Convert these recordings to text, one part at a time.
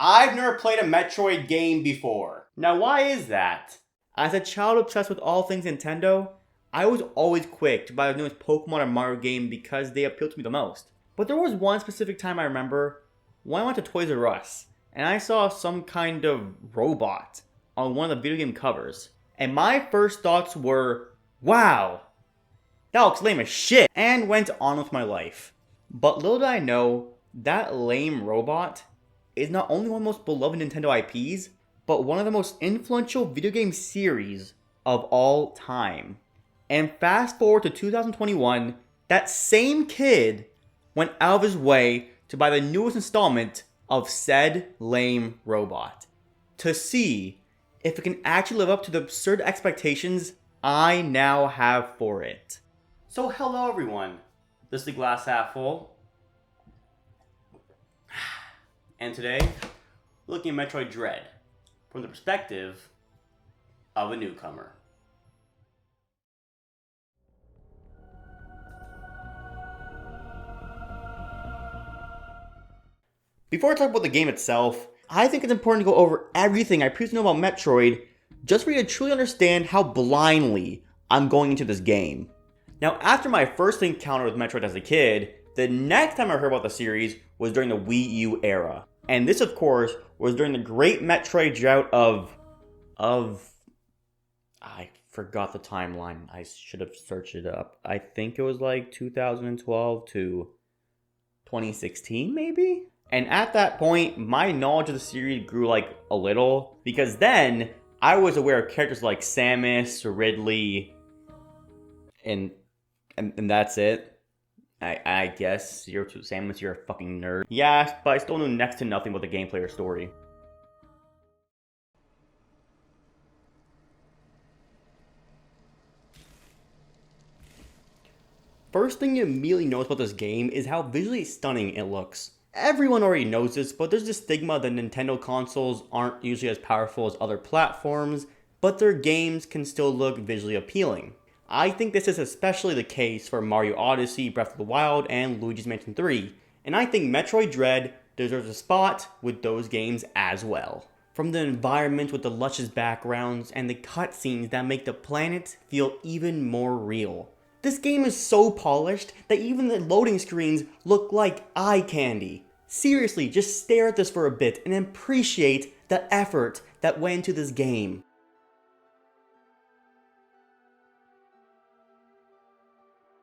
I've never played a Metroid game before. Now why is that? As a child obsessed with all things Nintendo, I was always quick to buy the newest Pokemon or Mario game because they appealed to me the most. But there was one specific time I remember when I went to Toys R Us and I saw some kind of robot on one of the video game covers. And my first thoughts were, wow, that looks lame as shit, and went on with my life. But little did I know, that lame robot is not only one of the most beloved Nintendo IPs, but one of the most influential video game series of all time. And fast forward to 2021, that same kid went out of his way to buy the newest installment of said lame robot, to see if it can actually live up to the absurd expectations I now have for it. So hello everyone, this is the Glass Half Full, and today, we're looking at Metroid Dread from the perspective of a newcomer. Before I talk about the game itself, I think it's important to go over everything I previously know about Metroid just for you to truly understand how blindly I'm going into this game. Now, after my first encounter with Metroid as a kid, the next time I heard about the series was during the Wii U era. And this, of course, was during the great Metroid drought of... I forgot the timeline. I should have searched it up. I think it was like 2012 to 2016, maybe? And at that point, my knowledge of the series grew like a little, because then I was aware of characters like Samus, Ridley, and that's it. I guess you're Samus, you're a fucking nerd. Yeah, but I still knew next to nothing about the gameplay or story. First thing you immediately notice about this game is how visually stunning it looks. Everyone already knows this, but there's this stigma that Nintendo consoles aren't usually as powerful as other platforms, but their games can still look visually appealing. I think this is especially the case for Mario Odyssey, Breath of the Wild, and Luigi's Mansion 3, and I think Metroid Dread deserves a spot with those games as well. From the environment with the luscious backgrounds and the cutscenes that make the planet feel even more real. This game is so polished that even the loading screens look like eye candy. Seriously, just stare at this for a bit and appreciate the effort that went into this game.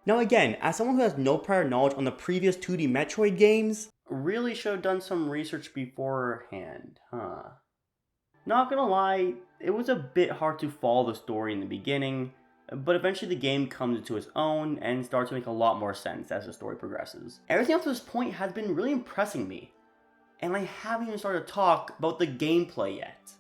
Now again, as someone who has no prior knowledge on the previous 2D Metroid games, really should have done some research beforehand, huh? Not gonna lie, it was a bit hard to follow the story in the beginning, but eventually the game comes into its own and starts to make a lot more sense as the story progresses. Everything up to this point has been really impressing me, and I haven't even started to talk about the gameplay yet.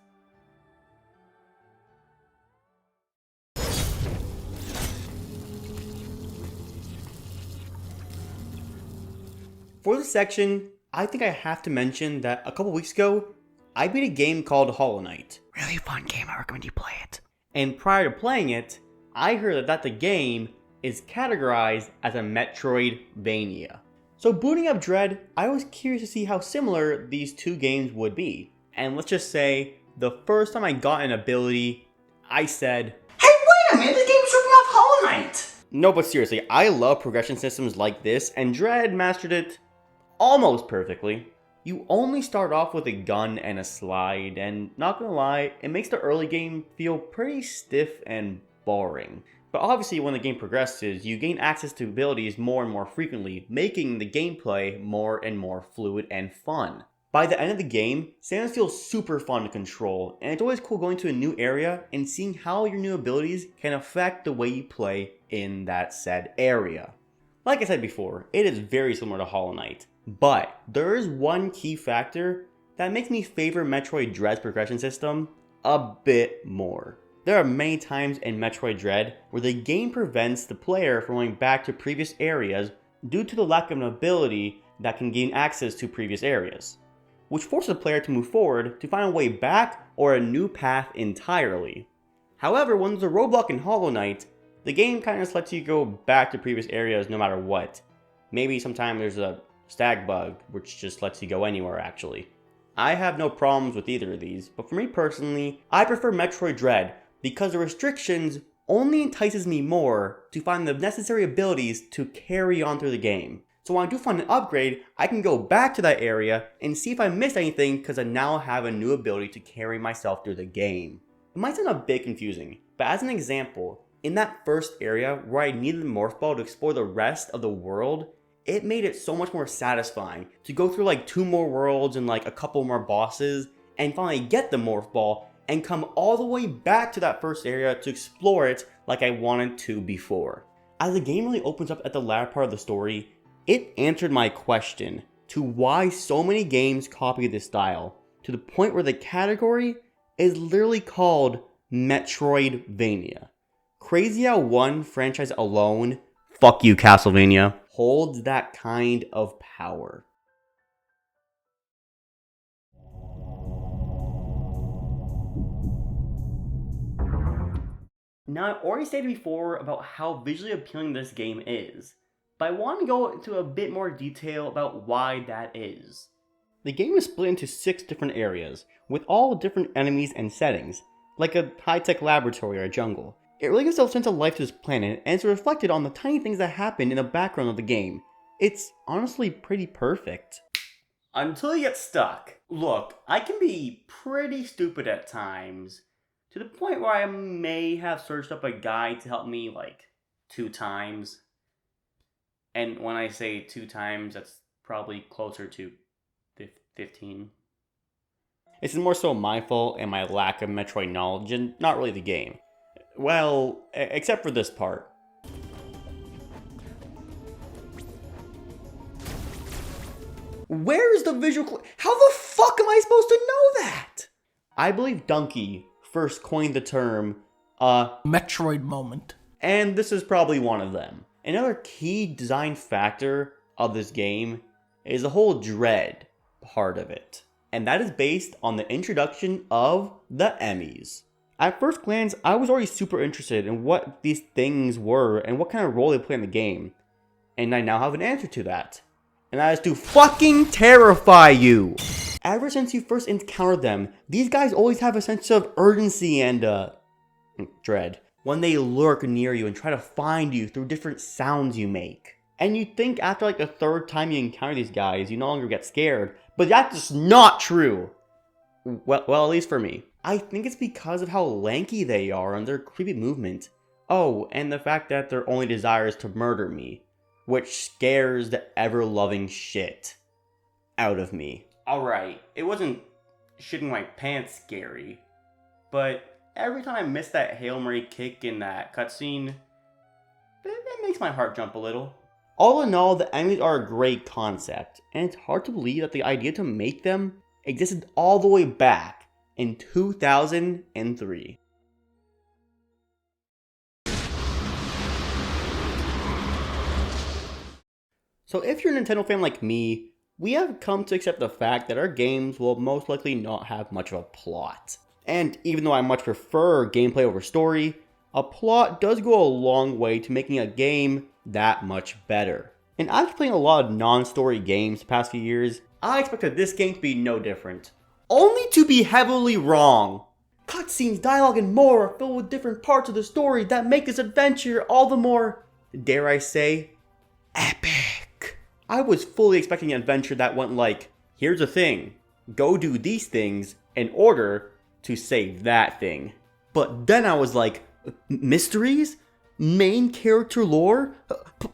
For this section, I think I have to mention that a couple weeks ago, I beat a game called Hollow Knight. Really fun game, I recommend you play it. And prior to playing it, I heard that the game is categorized as a Metroidvania. So booting up Dread, I was curious to see how similar these two games would be. And let's just say, the first time I got an ability, I said, "Hey, wait a minute, this game's ripping off Hollow Knight!" No, but seriously, I love progression systems like this, and Dread mastered it almost perfectly. You only start off with a gun and a slide, and not gonna lie, it makes the early game feel pretty stiff and boring. But obviously when the game progresses, you gain access to abilities more and more frequently, making the gameplay more and more fluid and fun. By the end of the game, Samus feels super fun to control, and it's always cool going to a new area and seeing how your new abilities can affect the way you play in that said area. Like I said before, it is very similar to Hollow Knight, but there is one key factor that makes me favor Metroid Dread's progression system a bit more. There are many times in Metroid Dread where the game prevents the player from going back to previous areas due to the lack of an ability that can gain access to previous areas, which forces the player to move forward to find a way back or a new path entirely. However, when there's a roadblock in Hollow Knight, the game kind of just lets you go back to previous areas no matter what. Maybe sometimes there's a stag bug, which just lets you go anywhere actually. I have no problems with either of these, but for me personally, I prefer Metroid Dread because the restrictions only entices me more to find the necessary abilities to carry on through the game. So when I do find an upgrade, I can go back to that area and see if I missed anything because I now have a new ability to carry myself through the game. It might sound a bit confusing, but as an example, in that first area where I needed the Morph Ball to explore the rest of the world, it made it so much more satisfying to go through like 2 more worlds and like a couple more bosses and finally get the Morph Ball and come all the way back to that first area to explore it like I wanted to before. As the game really opens up at the latter part of the story, it answered my question to why so many games copy this style, to the point where the category is literally called Metroidvania. Crazy how one franchise alone, fuck you Castlevania, holds that kind of power. Now, I already stated before about how visually appealing this game is, but I want to go into a bit more detail about why that is. The game is split into 6 different areas, with all different enemies and settings, like a high-tech laboratory or a jungle. It really gives a sense of life to this planet, and it's reflected on the tiny things that happen in the background of the game. It's honestly pretty perfect. Until you get stuck. Look, I can be pretty stupid at times, to the point where I may have searched up a guide to help me like 2 times. And when I say 2 times, that's probably closer to 15. It's more so my fault and my lack of Metroid knowledge and not really the game. Well, except for this part. Where is the visual How the fuck am I supposed to know that? I believe Dunkey first coined the term, Metroid moment. And this is probably one of them. Another key design factor of this game is the whole dread part of it. And that is based on the introduction of the Emmys. At first glance, I was already super interested in what these things were and what kind of role they play in the game. And I now have an answer to that. And that is to fucking terrify you! Ever since you first encountered them, these guys always have a sense of urgency and, dread when they lurk near you and try to find you through different sounds you make. And you'd think after like the 3rd time you encounter these guys, you no longer get scared, but that's just not true! Well, at least for me. I think it's because of how lanky they are and their creepy movement. Oh, and the fact that their only desire is to murder me, which scares the ever-loving shit out of me. Alright, it wasn't shitting my pants scary, but every time I miss that Hail Mary kick in that cutscene, it makes my heart jump a little. All in all, the enemies are a great concept, and it's hard to believe that the idea to make them existed all the way back in 2003. So if you're a Nintendo fan like me, we have come to accept the fact that our games will most likely not have much of a plot. And even though I much prefer gameplay over story, a plot does go a long way to making a game that much better. And after playing a lot of non-story games the past few years, I expected this game to be no different. Only to be heavily wrong. Cutscenes, dialogue, and more are filled with different parts of the story that make this adventure all the more, dare I say, epic. I was fully expecting an adventure that went like, here's a thing, go do these things in order to save that thing. But then I was like, mysteries? Main character lore?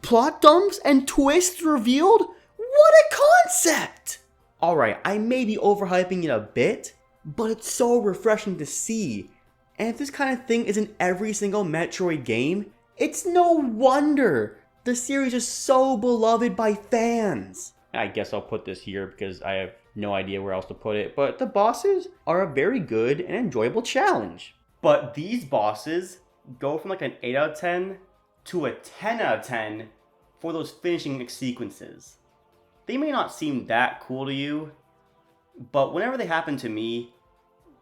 Plot dumps and twists revealed? What a concept! Alright, I may be overhyping it a bit, but it's so refreshing to see. And if this kind of thing is in every single Metroid game, it's no wonder the series is so beloved by fans. I guess I'll put this here because I have no idea where else to put it, but the bosses are a very good and enjoyable challenge. But these bosses go from like an 8 out of 10 to a 10 out of 10 for those finishing sequences. They may not seem that cool to you, but whenever they happen to me,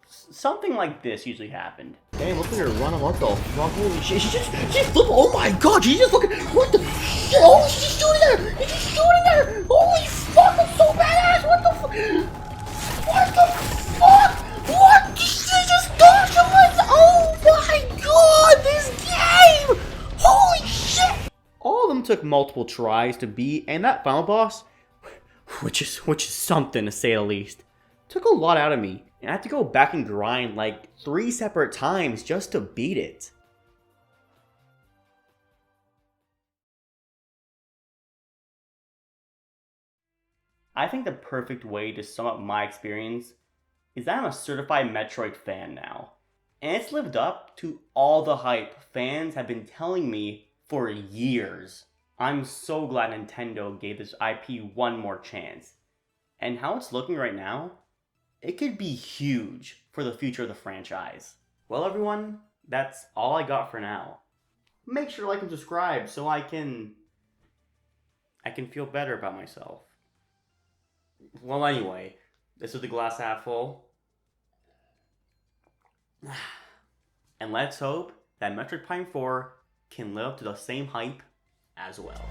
something like this usually happened. Damn, look at her run, what the fuck, holy shit, she flipped, oh my god, she just fucking, what the shit, oh, she's just shooting there, she's just shooting there, holy fuck, that's so badass, what the fuck, what the took multiple tries to beat, and that final boss, which is something to say the least, took a lot out of me, and I had to go back and grind like 3 separate times just to beat it. I think the perfect way to sum up my experience is that I'm a certified Metroid fan now, and it's lived up to all the hype fans have been telling me for years. I'm so glad Nintendo gave this IP one more chance, and how it's looking right now, it could be huge for the future of the franchise. Well everyone, that's all I got for now. Make sure to like and subscribe so I can feel better about myself. Well anyway, this is the glass half full. And let's hope that Metroid Prime 4 can live up to the same hype as well.